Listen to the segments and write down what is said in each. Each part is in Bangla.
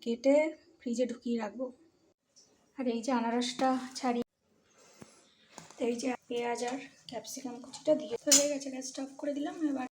কেটে ফ্রিজে ঢুকিয়ে রাখবো। আর এই যে আনারসটা ছাড়িয়ে, এই যে পেঁয়াজ আর ক্যাপসিকাম কুচিটা দিয়ে হয়ে গেছে। গ্যাসটা অফ করে দিলাম। এবার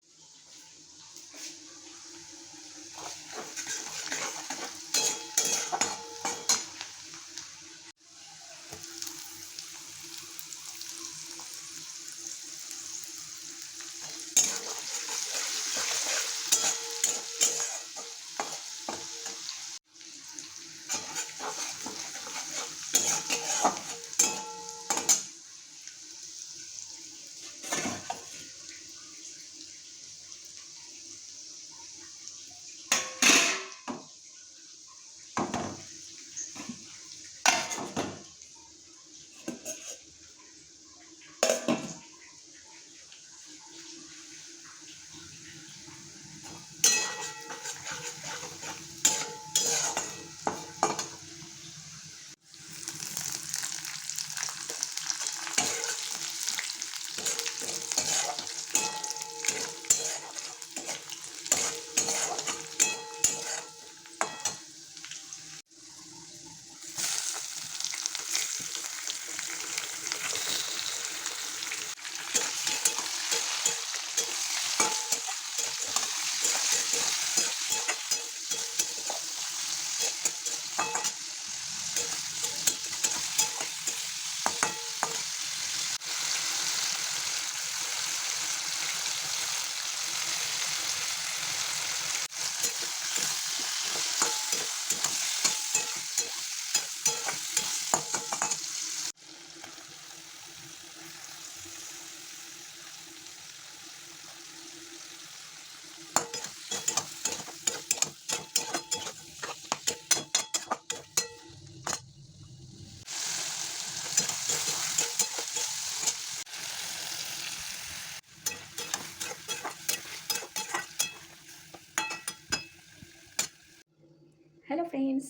hello friends,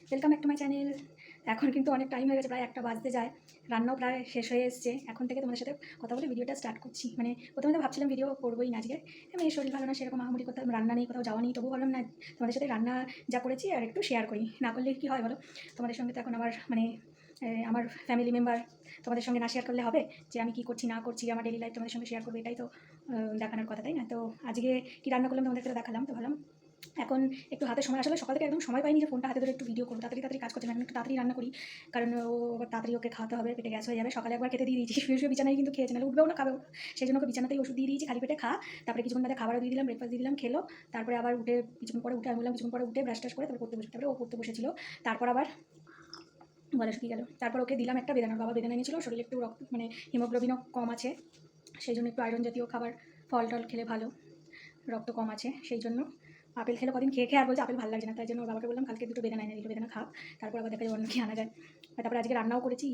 welcome back to my channel. এখন কিন্তু অনেক টাইম হয়ে গেছে, প্রায় 1টা বাজতে যায়। রান্নাও প্রায় শেষ হয়ে এসছে। এখন থেকে তোমাদের সাথে কথা বলে ভিডিওটা স্টার্ট করছি। মানে প্রথমে তো ভাবছিলাম ভিডিও করবোই না আজকে, আমি শরীর ভালো না, সেরকম আহামরি কোথাও রান্না নেই, কোথাও যাওয়া নেই, তবুও ভাবলাম না তোমাদের সাথে রান্না যা করেছি আর একটু শেয়ার করি। না করলে কী হয় বলো, তোমাদের সঙ্গে তো এখন আমার আমার ফ্যামিলি মেম্বার, তোমাদের সঙ্গে না শেয়ার করলে হবে যে আমি কী করছি না করছি, আমার ডেলি লাইফ তোমাদের সঙ্গে শেয়ার করবো, এটাই তো দেখানোর কথা, তাই না? তো আজকে কী রান্না করলাম তোমাদেরকে দেখালাম। তো ভাবলাম এখন একটু হাতে সময়, আসলে সকাল থেকে একদম সময় পাইনি যে ফোনটা হাতে ধরে একটু ভিডিও করবো, তাড়াতাড়ি কাজ করছিলাম। এখন একটু তাড়াতাড়ি রান্না করি, কারণ ও তাড়াতাড়ি ওকে খাওয়াতে হবে, পেটে গ্যাস হয়ে যাবে। সকালে একবার খেতে দিয়ে দিয়েছি, শুয়ে বিছানায় কিন্তু খেয়েছে, নাহলে উঠবেও না, খাবেও না। সেই জন্য ওকে বিছানাতেই ওষুধ দিয়ে দিয়েছি, খালি পেটে খা। তারপরে কিছুক্ষণ বাদে খাবারও দিয়ে দিলাম, ব্রেকফাস্ট দিয়ে দিলাম, খেলো। তারপরে আবার উঠে কিছুক্ষণ পরে আমি বললাম কিছুক্ষণ পরে উঠে ব্রাশ টাশ করে তারপরে পড়তে বসে, তারপরে ও পড়তে বসেছিল। তারপর আবার গলা শুকিয়ে গেল। তারপর ওকে দিলাম একটা বেদানার, বাবা বেদানা এনেছিল, শরীরে একটু রক্ত মানে হিমোগ্লোবিনও কম আছে, সেই জন্য একটু আয়রন জাতীয় খাবার ফল টল খেলে ভালো, রক্ত কম আছে সেই জন্য। আপেল খেলে কদিন খেয়ে আর বলছে আপেল ভালো লাগছে না, তাই জন্য ওর বাবাকে বললাম কালকে 2টো বেদানা এনে দিল, বেদানা খাও, তারপর আবার দেখা যায় অন্য কি আনা যায়। তারপরে আজকে রান্নাও করেছি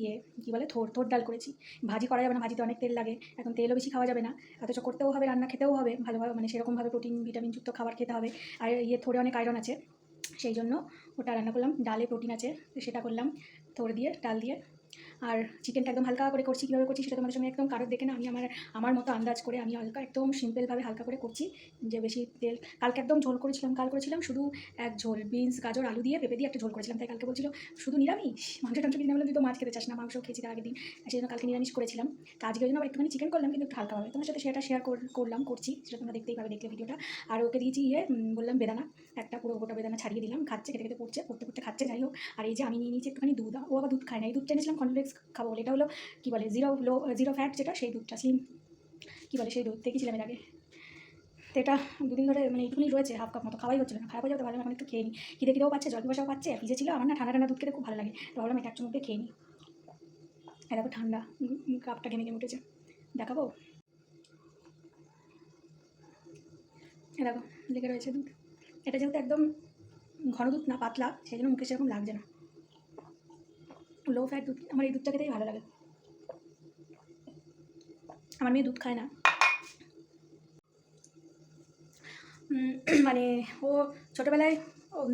কী বলে থোর ডাল করেছি। ভাজি করা যাবে না, ভাজিতে অনেক তেল লাগে, এখন তেলও বেশি খাওয়া যাবে না, অথচ করতেও হবে, রান্না খেতেও হবে ভালোভাবে, মানে সেরকমভাবে প্রোটিন ভিটামিনযুক্ত খাবার খেতে হবে। আর থোরে অনেক আয়রন আছে, সেই জন্য ওটা রান্না করলাম। ডালে প্রোটিন আছে, সেটা করলাম থোর দিয়ে, ডাল দিয়ে। আর চিকেনটা একদম হালকা করে করছি, কীভাবে করছি সেটা তোমাদের সঙ্গে একদম কারোর দেখে না, আমি আমার মতো আন্দাজ করে আমি হালকা একদম সিম্পলভাবে হালকা করে করছি, যে বেশি তেল। কালকে একদম ঝোল করেছিলাম শুধু এক ঝোল, বিনস গাজর আলু দিয়ে পেঁপে দিয়ে একটা ঝোল করেছিলাম। তাই কালকে বলছিল শুধু নিরামিষ, মাংস টাংস কিনে বললাম তুই তো মাছ খেতে চাস না, মাংস খেয়েছি তার আগের দিন, সেই জন্য কালকে নিরামিষ করেছিলাম। তো আজকে ওই জন্য আবার একটুখানি চিকেন করলাম, কিন্তু একটু হালকাভাবে তোমার সাথে সেটা শেয়ার করছি, সেটা তোমরা দেখতেই পাবে, দেখলে ভিডিওটা। আর ওকে দিয়েছি বললাম বেদানা, একটা পুরো গোটা বেদানা ছাড়িয়ে দিলাম, খাচ্ছে, খেতে খেতে পড়তে খাচ্ছে, যাই হোক। আর এই যে আমি নিয়ে নিয়েছি একটুখানি দুধ, ও আবার দুধ খায় না, এই দুধটা এনেছিলাম কনফ্লেক্স খাবো বলে, এটা হলো কী বলে জিরো ফ্যাট, যেটা সেই দুধটা, কী বলে সেই দুধ দেখেছিলাম এর আগে। তো এটা 2 দিন ধরে মানে এইটুকুনি রয়েছে, হাফ কাপ মতো, খাওয়াই হচ্ছিল না, খারাপ হয়ে যাবে, ভালো এখন একটু খেয়ে নিই, খিদেও পাচ্ছে, জল পিপাসাও পাচ্ছে, ভিজে ছিল আমার না, ঠান্ডা দুধ খেতে খুব ভালো লাগে, তো ভাবলাম এটা 1 চুমুক খেয়ে নিই। এটা তো ঠান্ডা, কাপটা ঘেমে উঠেছে, দেখাবো, দেখো লেগে রয়েছে দুধ। এটা যেহেতু একদম ঘন দুধ না, পাতলা, সেই জন্য মুখে সেরকম লাগছে না, লো ফ্যাট দুধ। আমার এই দুধটা খেতেই ভালো লাগে। আমার মেয়ে দুধ খায় না, মানে ও ছোটোবেলায়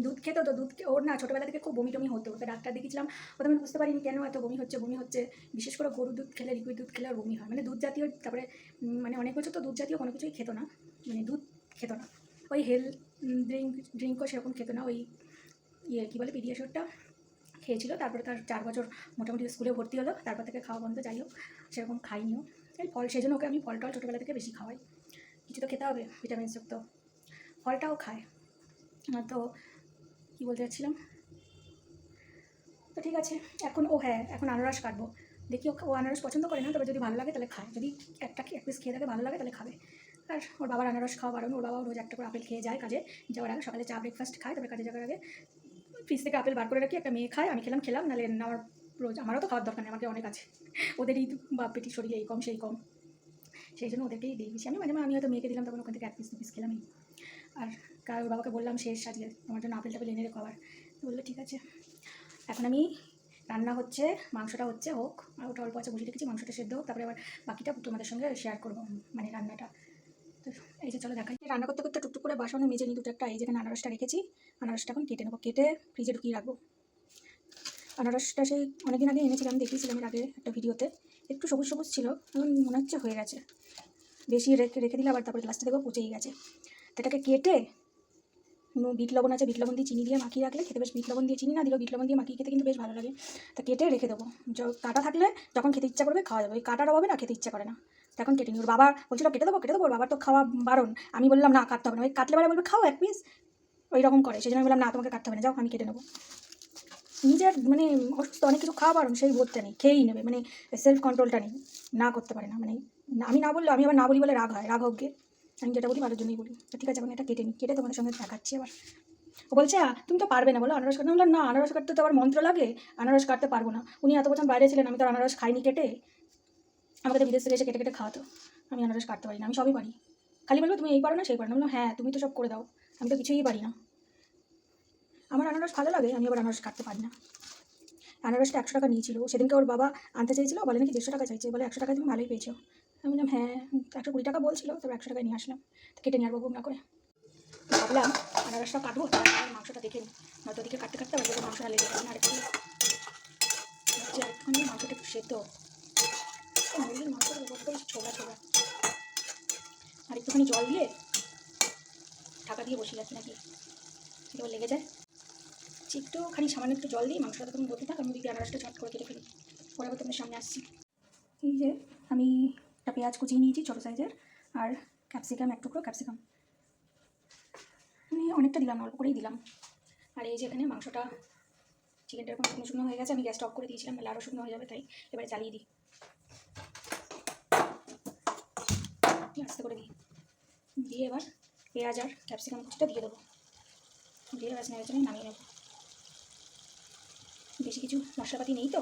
দুধ খেতো, তো ওর না ছোটোবেলা থেকে খুব বমি টমি হতো, তো ডাক্তার দেখিয়েছিলাম, প্রথমে বুঝতে পারিনি কেন এত বমি হচ্ছে। বিশেষ করে গরুর দুধ খেলে, লিকুইড দুধ খেলে আর বমি হয়, মানে দুধ জাতীয়। তারপরে মানে অনেক বছর তো দুধ জাতীয় কোনো কিছুই খেতো না, মানে দুধ খেতো না, ওই হেলথ ড্রিঙ্কও সেরকম খেতো না, ওই কী বলে পিডিয়াশোরটা খেয়েছিল, তারপরে তার 4 বছর মোটামুটি স্কুলে ভর্তি হলো, তারপর থেকে খাওয়া বন্ধ। যাই হোক, সেরকম খাইনিও এই ফল, সেই জন্য ওকে আমি ফল টল ছোটোবেলা থেকে বেশি খাওয়াই। কিছু তো খেতে হবে ভিটামিনসযুক্ত, ফলটাও খায়। তো কী বলতে চাচ্ছিলাম, তো ঠিক আছে। এখন হ্যাঁ, এখন আনারস কাটবো। দেখি ও আনারস পছন্দ করে না, তবে যদি ভালো লাগে তাহলে খায়, যদি এক পিস খেয়ে থাকে ভালো লাগে তাহলে খাবে। আর ওর বাবার আনারস খাওয়া বারণ, ওর বাবাও রোজ একটা করে আপেল খেয়ে যায় কাজে যাওয়ার আগে, সকালে চা ব্রেকফাস্ট খায়, তবে কাজে যাওয়ার আগে ফ্রিজ থেকে আপেল বার করে রাখি, একটা মেয়ে খায়, আমি খেলাম, নাহলে আমার রোজ, আমারও তো খাওয়ার দরকার নেই, আমাকে অনেক আছে, ওদেরই বাপ বেটির শরীরে এই কম সেই কম, সেই জন্য ওদেরকেই দিয়ে দিচ্ছি আমি। মাঝে মাঝে আমি হয়তো মেয়েকে দিলাম, তখন ওখান থেকে 1 পিস 2 পিস খেলামই। আর ওর বাবাকে বললাম শেষ আজকে তোমার জন্য আপেল টাপেল এনে রেখো আবার, বললো ঠিক আছে। এখন আমি রান্না হচ্ছে, মাংসটা হচ্ছে হোক, আর ওটা অল্প আছে বসে রেখেছি, মাংসটা সেদ্ধ হোক, তারপরে আবার বাকিটা তোমাদের সঙ্গে শেয়ার করবো, মানে রান্নাটা। তো এই যে চলো দেখাই। রান্না করতে করতে টুকটুক করে বাসনে মেজে নিই 2-1টা। এই যেখানে আনারসটা রেখেছি, আনারসটা এখন কেটে নেবো, কেটে ফ্রিজে ঢুকিয়ে রাখবো। আনারসটা সেই অনেকদিন আগে এনেছিলাম, দেখিয়েছিলাম এর আগে একটা ভিডিওতে, একটু সবুজ সবুজ ছিল, এখন মনে হচ্ছে হয়ে গেছে। বেশি রেখে দিলে আবার তারপরে লাস্টে দেখবো পচেই গেছে। তো এটাকে কেটে বিট লবণ আছে, বিট লবণ দিয়ে চিনি দিয়ে মাখিয়ে রাখলে খেতে বেশ, বিট লবণ দিয়ে চিনি না দিলেও বিট লবণ দিয়ে মাখিয়ে খেতে কিন্তু বেশ ভালো লাগে। তা কেটে রেখে দেবো, কাটা থাকলে যখন খেতে ইচ্ছা করবে খাওয়া যাবে, ওই কাটার অভাবে না খেতে ইচ্ছা করে না। তখন কেটে নিই। ওর বাবা বলছিল কেটে দেবো, ওর বাবার তো খাওয়া বারণ, আমি বললাম না কাটতে হবে না, ওই কাটলে বেলা বলবে খাও 1 পিস, ওই রকম করে, সেই জন্য আমি বললাম না তোমাকে কাটতে হবে না, যাও আমি কেটে নেবো। নিজের মানে অসুস্থ, অনেক কিছু খাওয়া বারণ, সেই বোধটা নেই, খেয়েই নেবে, মানে সেলফ কন্ট্রোলটা নেই, না করতে পারে না, মানে আমি না বললে, আমি আবার না বলি বলে রাগ হয়, রাগ হোক গে, আমি যেটা বলি ভালোর জন্যই বলি। তো ঠিক আছে, এখন এটা কেটে নিই, কেটে তোমাদের সঙ্গে দেখাচ্ছি আবার। ও বলছে তুমি তো পারবে না বলো আনারস কাটতে, বললাম না আনারস কাটতে তো আবার মন্ত্র লাগে, আনারস কাটতে পারবো না। উনি এত বছর বাইরে ছিলেন, আমি তো আনারস খাইনি কেটে, আমাকে তো বিদেশ থেকে এসে কেটে কেটে খাওয়াতো, আমি আনারস কাটতে পারি না, আমি সবই পারি। খালি বলবো তুমি এই পারো না সেই পারো না, বললাম হ্যাঁ তুমি তো সব করে দাও, আমি তো কিছুই পারি না। আমার আনারস ভালো লাগে, আমি আবার আনারস কাটতে পারি না। আনারসটা 100 টাকা নিয়েছিল, সেদিনকে ওর বাবা আনতে চেয়েছিল, বলে নাকি 150 টাকা চাইছে, বলে 100 টাকায় তুমি ভালোই পেয়েছো। আমি বললাম হ্যাঁ, 120 টাকা বলছিল, তবে 100 টাকায় নিয়ে আসলাম। তো কেটে নিয়ে আসবো না করে ভাবলাম আনারসটা কাটবো, তার মাংসটা দেখে নিই, নয়তো ওদিকে কাটতে কাটতে আবার মাংসটা লেগে যাবে না। আরেকটুখানি মাংসটা একটু সেদ্ধ, মুরগির মাংসটা বড্ড ছোলা ছোলা, আর একটুখানি জল দিয়ে ঢাকা দিয়ে বসিয়ে রাখি নাকি এবার লেগে যায়। একটুখানি সামান্য একটু জল দিই, মাংসটা তখন বলতে থাক, আমি দিকে আনারসটা চট করে কেটে ফেলি, পরে আবার তোমাদের সামনে আসছি। এই যে আমি একটা পেঁয়াজ কুচিয়ে নিয়েছি ছোটো সাইজের, আর ক্যাপসিকাম 1 টুকরো ক্যাপসিকাম, আমি অনেকটা দিলাম, অল্প করেই দিলাম। আর এই যে এখানে মাংসটা, চিকেনটা এরকম শুকনো শুকনো হয়ে গেছে, আমি গ্যাসটা অফ করে দিয়েছিলাম, তাহলে আরও শুকনো হয়ে যাবে, তাই এবারে চালিয়ে দিই, আস্তে করে দিই, দিয়ে এবার পেঁয়াজ আর ক্যাপসিকাম কুচিটা দিয়ে দেবো, দিয়ে ব্যাস নেড়ে চেড়ে নামিয়ে নেব। বেশি কিছু মশলাপাতি নেই তো,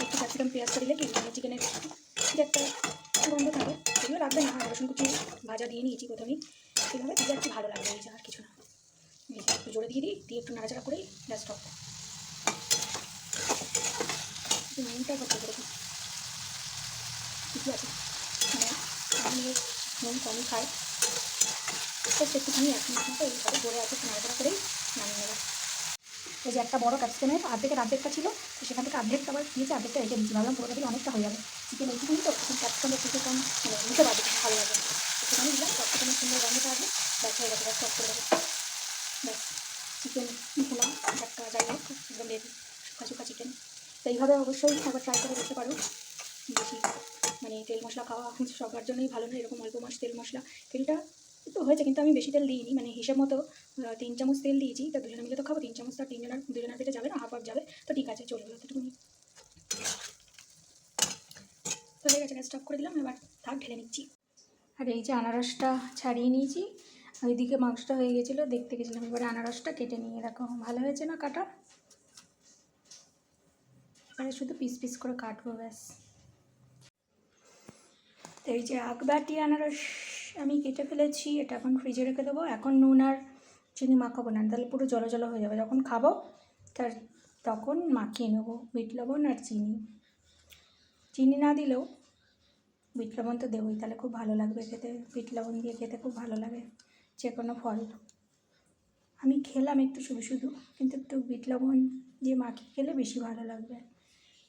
একটু ক্যাপসিকাম পেঁয়াজটা দিলে কি মানে চিকেনের যে একটা গন্ধ থাকে সেগুলো রাখবে না। রসুন কুচি ভাজা দিয়ে নিয়েছি প্রথমেই, সেভাবে দিলে একটু ভালো লাগবে, এই যে আর কিছু না। একটু জোরে দিয়ে দিই, দিয়ে একটু নাড়াচাড়া করেই গ্যাস অফ, নুনটা করতে দেখি ঠিকই আছে, মানে আমি নুন কমই খাই, জাস্ট একটুখানি 1 মিনিট মতো এইভাবে জোরে আছে একটু নাড়াচাড়া করেই নামিয়ে নেব। এই যে একটা বড় ক্যাপসিকামের অর্ধেকটা ছিল, তো সেখান থেকে অর্ধেকটা আবার দিয়েছে, অর্ধেকটা রেখে দিয়েছি, ভাবলাম পুরোটা দিলে অনেকটা হয়ে যাবে, চিকেন এইটুকুনি তো তখন ক্যাপসিকামের একটু কম মানে নিতে পারবে, ভালো লাগে, একটুখানি দিলাম, ক্যাপসিকামের সুন্দর গন্ধটা আসবে, ব্যাস হয়ে গেছে, ব্যাস অফ করে দেবো, ব্যাস চিকেন ভুনা একটা যাই হোক একদম রেডি, শুকা শুকা চিকেন। তো এইভাবে অবশ্যই একবার ট্রাই করে দেখতে পারো। বেশি মানে তেল মশলা খাওয়া সবার জন্যই ভালো না, এরকম অল্প মাস তেল মশলা, তেলটা একটু হয়েছে কিন্তু আমি বেশি তেল দিইনি, মানে হিসেব মতো 3 চামচ তেল দিয়েছি, তা দুজনে মিলে তো খাবো 3 চামচ, তার দুজনের পেটে যাবে না, হাফ যাবে, তো ঠিক আছে চলবে এতটুকুনি। তো হয়ে গেছে, গ্যাস স্টপ করে দিলাম, এবার থাক ঢেলে নিচ্ছি। আর এই যে আনারসটা ছাড়িয়ে নিয়েছি, ওইদিকে মাংসটা হয়ে গেছিলো, দেখতে গেছিলাম, এবারে আনারসটা কেটে নিয়ে রাখো, ভালো হয়েছে না কাটা, এবারে শুধু পিস পিস করে কাটবো ব্যাস। এই যে আগবাটি আনারস আমি কেটে ফেলেছি, এটা এখন ফ্রিজে রেখে দেবো। এখন নুন আর চিনি মাখাবো না, তাহলে পুরো জলো জলো হয়ে যাবে, যখন খাবো তখন মাখিয়ে নেবো বিট লবণ আর চিনি। চিনি না দিলেও বিট লবণ তো দেবোই, তাহলে খুব ভালো লাগবে খেতে, বিট লবণ দিয়ে খেতে খুব ভালো লাগে যে কোনো ফল। আমি খেলাম একটু শুধু শুধু, কিন্তু একটু বিট লবণ দিয়ে মাখিয়ে খেলে বেশি ভালো লাগবে।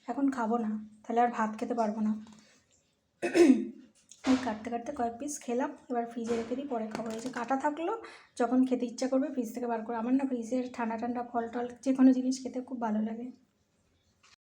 এখন খাবো না, তাহলে আর ভাত খেতে পারবো না। এই কাটতে কাটতে কয়েক পিস খেলাম, এবার ফ্রিজে রেখে দিই, পরে খাবো। এই যে কাটা থাকলো, যখন খেতে ইচ্ছা করবে ফ্রিজ থেকে বার করে। আমার না ফ্রিজের ঠান্ডা ঠান্ডা ফল টল যে কোনো জিনিস খেতে খুব ভালো লাগে।